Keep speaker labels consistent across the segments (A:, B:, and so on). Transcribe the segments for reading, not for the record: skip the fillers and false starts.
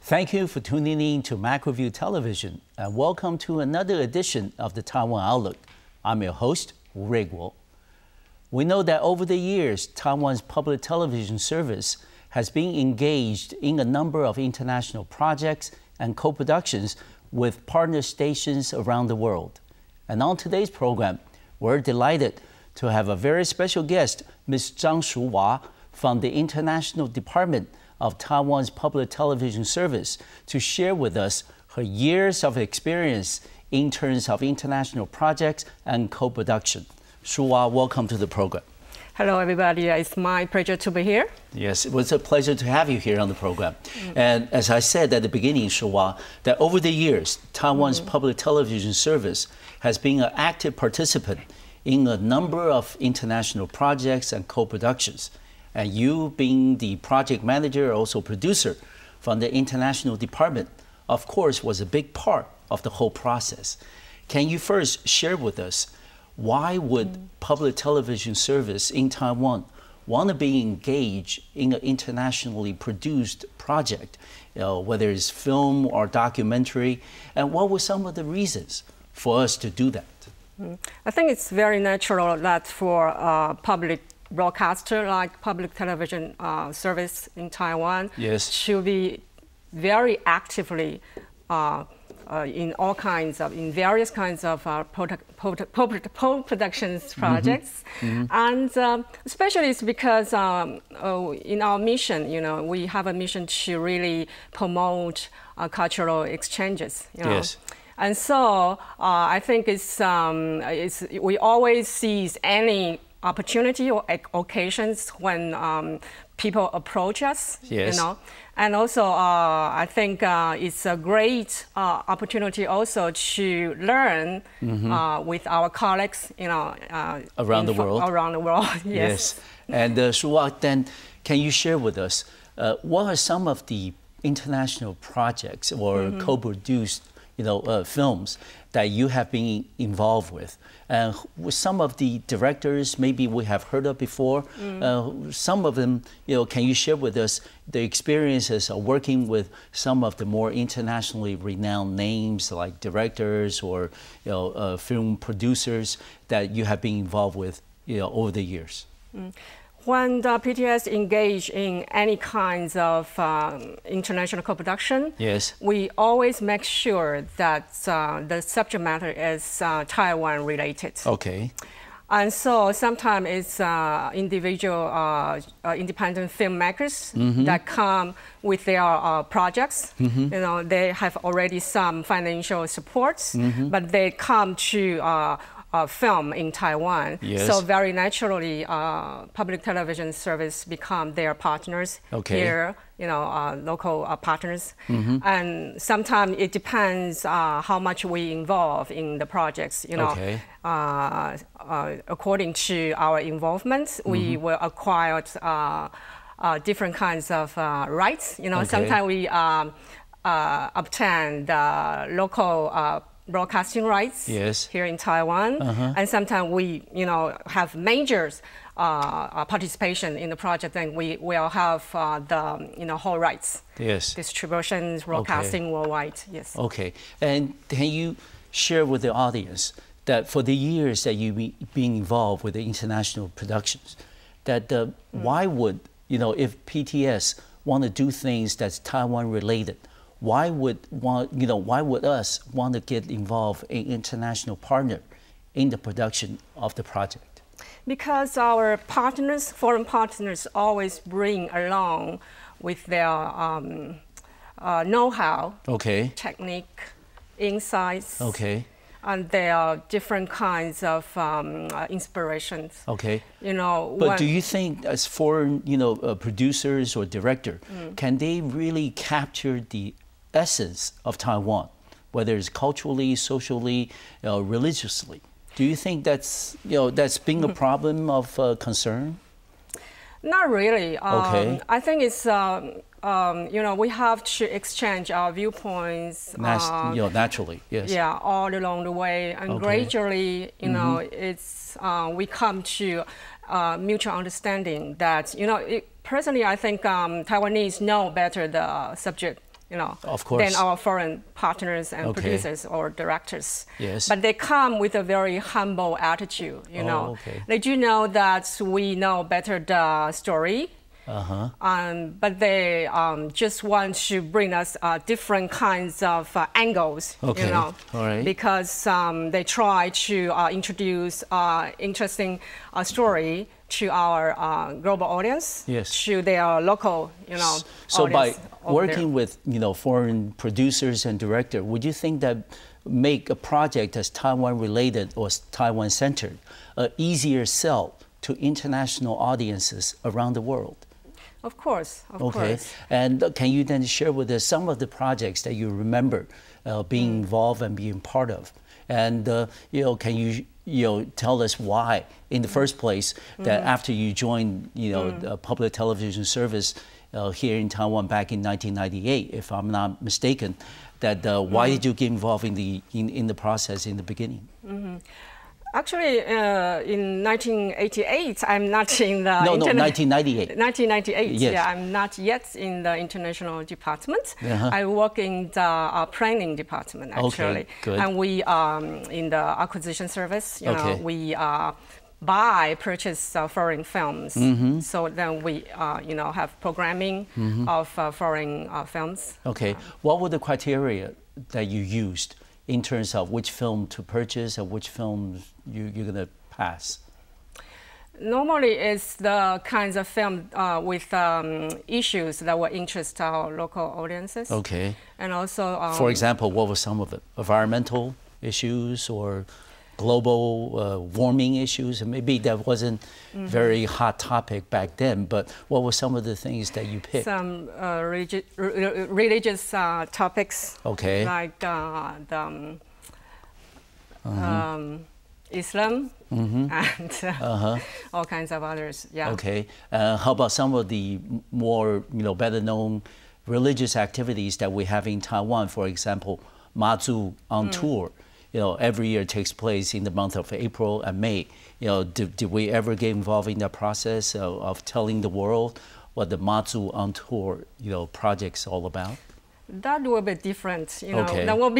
A: Thank you for tuning in to MacroView Television, and welcome to another edition of the Taiwan Outlook. I'm your host, Rick Guo. We know that over the years, Taiwan's public television service has been engaged in a number of international projects and co-productions with partner stations around the world. And on today's program, we're delighted to have a very special guest, Ms. Zhang Shuhua from the International Department of Taiwan's Public Television Service to share with us her years of experience in terms of international projects and co-production. Shuhua, welcome to the program.
B: Hello, everybody. It's my pleasure to be here.
A: Yes, it was a pleasure to have you here on the program. And as I said at the beginning, Shuhua, that over the years, Taiwan's Public Television Service has been an active participant in a number of international projects and co-productions. And you, being the project manager, also producer from the international department, of course, was a big part of the whole process. Can you first share with us why would public television service in Taiwan want to be engaged in an internationally produced project, whether it's film or documentary, and what were some of the reasons for us to do that?
B: I think it's very natural that for public broadcaster like public television service in Taiwan should be very actively in various kinds of productions projects, and especially it's because in our mission, we have a mission to really promote cultural exchanges. And so I think we always seize any opportunity or occasions when people approach us, and also I think it's a great opportunity also to learn with our colleagues,
A: around the world.
B: Around the world, yes.
A: And Shuhua, then can you share with us what are some of the international projects or co-produced films that you have been involved with? And with some of the directors, maybe we have heard of before. Some of them, can you share with us the experiences of working with some of the more internationally renowned names like directors or film producers that you have been involved with over the years?
B: When the PTS engage in any kinds of international co-production, we always make sure that the subject matter is Taiwan related.
A: Okay.
B: And so sometimes it's individual independent filmmakers that come with their projects. They have already some financial supports, but they come to film in Taiwan. So very naturally, public television service become their partners here, local partners. And sometimes it depends how much we involve in the projects. According to our involvement, we will acquire different kinds of rights. Sometimes we obtain the local broadcasting rights here in Taiwan, and sometimes we, have major participation in the project, and we will have the, whole rights, distributions, broadcasting worldwide.
A: Okay, and can you share with the audience that for the years that you've been involved with the international productions, that why would if PTS want to do things that's Taiwan related? Why would us want to get involved in international partner in the production of the project?
B: Because our partners, foreign partners, always bring along with their know-how, technique, insights, and there are different kinds of inspirations.
A: But do you think, as foreign, producers or director, can they really capture the essence of Taiwan, whether it's culturally, socially, religiously? Do you think that's been a problem of concern?
B: Not really. I think it's we have to exchange our viewpoints.
A: Naturally, yes.
B: Yeah, all along the way, and gradually, it's we come to mutual understanding that personally, I think Taiwanese know better the subject
A: of course,
B: than our foreign partners and
A: okay.
B: producers or directors.
A: Yes.
B: But they come with a very humble attitude,
A: okay.
B: They do know that we know better the story. But they just want to bring us different kinds of angles,
A: okay. All right.
B: because they try to introduce interesting story to our global audience,
A: yes.
B: to their local,
A: So by
B: there.
A: working with, foreign producers and director, would you think that make a project as Taiwan related or Taiwan centered an easier sell to international audiences around the world?
B: Of course, of course.
A: And can you then share with us some of the projects that you remember being involved and being part of? And can you tell us why, in the first place, that after you joined the public television service here in Taiwan back in 1998, if I'm not mistaken, that why did you get involved in the process in the beginning?
B: Actually, in 1988, I'm not in the...
A: No, 1998.
B: 1998,
A: yes.
B: Yeah, I'm not yet in the international department. I work in the planning department, actually.
A: Okay, good.
B: And we, in the acquisition service, we purchase foreign films. So then we, have programming of foreign films.
A: Okay. What were the criteria that you used in terms of which film to purchase and which films you're going to pass?
B: Normally, it's the kinds of film with issues that will interest our local audiences.
A: Okay.
B: And also...
A: for example, what were some of it? Environmental issues or global warming issues? And maybe that wasn't very hot topic back then, but what were some of the things that you picked?
B: Some religious topics.
A: Okay.
B: Like Islam and all kinds of others. Yeah.
A: Okay. How about some of the more better known religious activities that we have in Taiwan? For example, Mazu on tour. Every year takes place in the month of April and May. Did we ever get involved in the process of telling the world what the Mazu on tour project's all about?
B: That will be different,
A: Okay.
B: That won't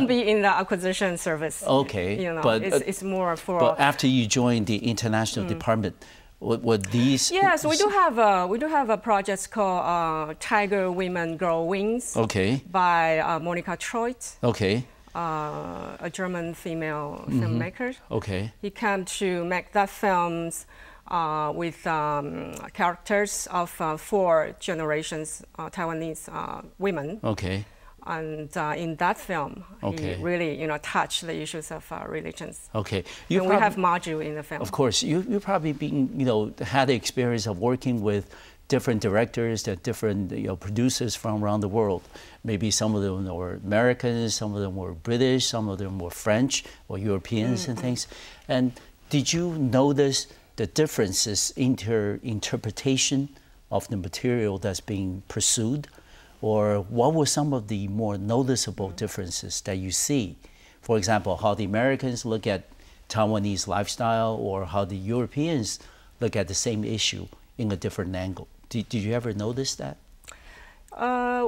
B: be in the acquisition service.
A: Okay,
B: but it's more for.
A: But after you joined the international department, what these?
B: Yes, we do have a project called Tiger Women Grow Wings.
A: Okay.
B: By Monica Troit.
A: Okay.
B: A German female filmmaker.
A: Okay.
B: He came to make that films with characters of 4 generations Taiwanese women.
A: Okay.
B: And in that film,
A: okay.
B: he really, touched the issues of religions.
A: Okay.
B: And we have Maju in the film.
A: Of course, you probably been, had the experience of working with different directors, different producers from around the world. Maybe some of them were Americans, some of them were British, some of them were French or Europeans and things. And did you notice the differences in interpretation of the material that's being pursued? Or what were some of the more noticeable differences that you see? For example, how the Americans look at Taiwanese lifestyle or how the Europeans look at the same issue in a different angle. Did you ever notice that?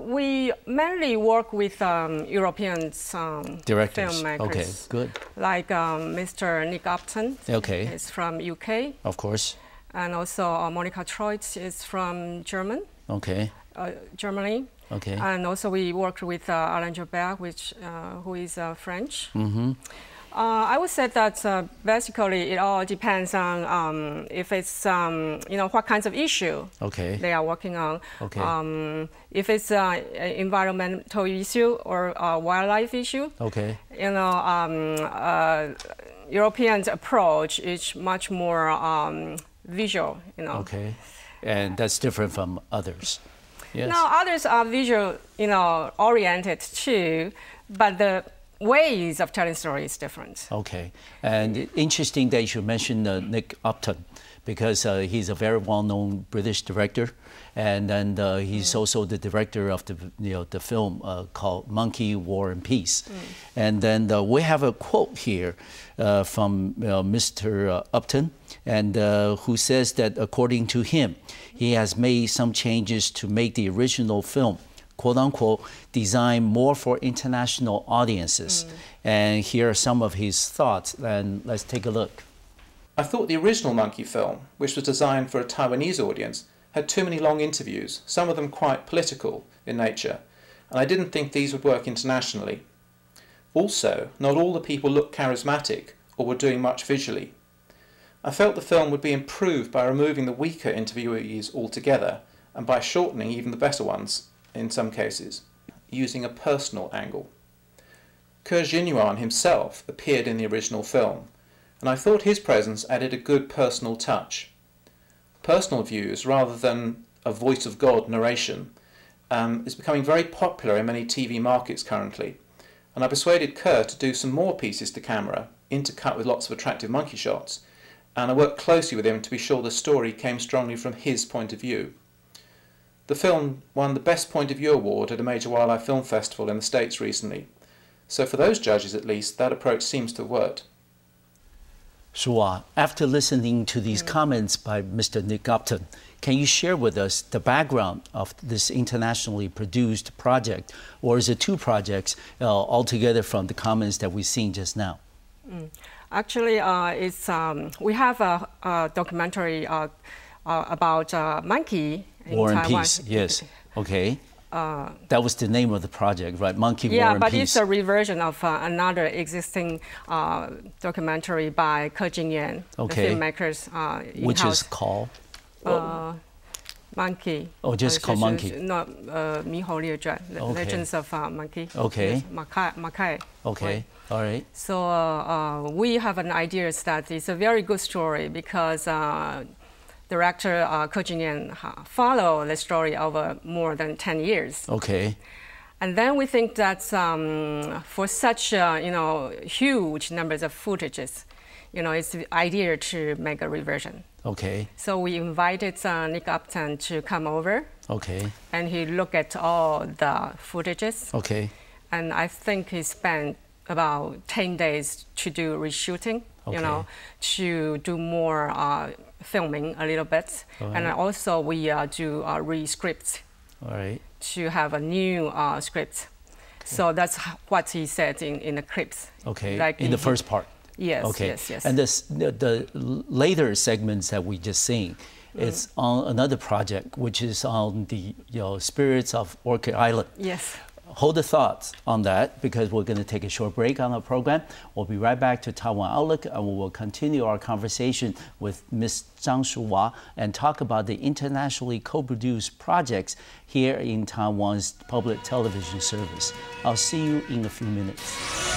B: We mainly work with European
A: directors.
B: filmmakers.
A: Okay, good.
B: Like Mr. Nick Upton.
A: Okay.
B: Is from UK.
A: Of course.
B: And also Monica Troit is from Germany.
A: Okay.
B: Germany.
A: Okay.
B: And also we worked with Alain Joubert, who is French. I would say that basically it all depends on if it's what kinds of issue they are working on.
A: Okay.
B: If it's an environmental issue or a wildlife issue.
A: Okay.
B: Europeans' approach is much more visual.
A: Okay. And that's different from others. Yes.
B: No, others are visual, oriented too, but the ways of telling stories is different.
A: Okay, and interesting that you mentioned Nick Upton, because he's a very well-known British director, and then he's also the director of the film called Monkey, War and Peace. And then we have a quote here from Mr. Upton, and who says that according to him, he has made some changes to make the original film, quote unquote, designed more for international audiences. And here are some of his thoughts, and let's take a look.
C: I thought the original Monkey film, which was designed for a Taiwanese audience, had too many long interviews, some of them quite political in nature, and I didn't think these would work internationally. Also, not all the people looked charismatic or were doing much visually. I felt the film would be improved by removing the weaker interviewees altogether and by shortening even the better ones, in some cases, using a personal angle. Ke Xinyuan himself appeared in the original film, and I thought his presence added a good personal touch. Personal views rather than a voice of God narration is becoming very popular in many TV markets currently, and I persuaded Ke to do some more pieces to camera, intercut with lots of attractive monkey shots, and I worked closely with him to be sure the story came strongly from his point of view. The film won the Best Point of View award at a major wildlife film festival in the States recently, so for those judges at least, that approach seems to have worked.
A: Shuwa, after listening to these comments by Mr. Nick Upton, can you share with us the background of this internationally produced project, or is it two projects altogether from the comments that we've seen just now?
B: Actually, we have a documentary about monkey in
A: War and
B: Taiwan.
A: Peace, yes. Okay. That was the name of the project, right? Monkey War and
B: but
A: Peace.
B: it's a reversion of another existing documentary by Ke Jingyuan, the filmmakers in-house.
A: Which is called?
B: Monkey.
A: Oh, just called Monkey.
B: No, 猕猴列传, Legends of Monkey.
A: Okay.
B: Yes, Makai.
A: Okay, all right.
B: So we have an idea that it's a very good story because director Ke Jingyuan followed the story over more than 10 years.
A: Okay.
B: And then we think that for such huge numbers of footages, it's the idea to make a reversion.
A: Okay.
B: So we invited Nick Upton to come over.
A: Okay.
B: And he looked at all the footages.
A: Okay.
B: And I think he spent about 10 days to do reshooting, to do more filming a little bit. Right. And also we do re-scripts.
A: All right.
B: To have a new script. So that's what he said in the clips.
A: Okay, like in the first part.
B: Yes,
A: okay.
B: yes.
A: And the later segments that we just seen, it's on another project, which is on the Spirits of Orchid Island.
B: Yes.
A: Hold the thoughts on that because we're going to take a short break on our program. We'll be right back to Taiwan Outlook and we will continue our conversation with Ms. Zhang Shuwa and talk about the internationally co-produced projects here in Taiwan's public television service. I'll see you in a few minutes.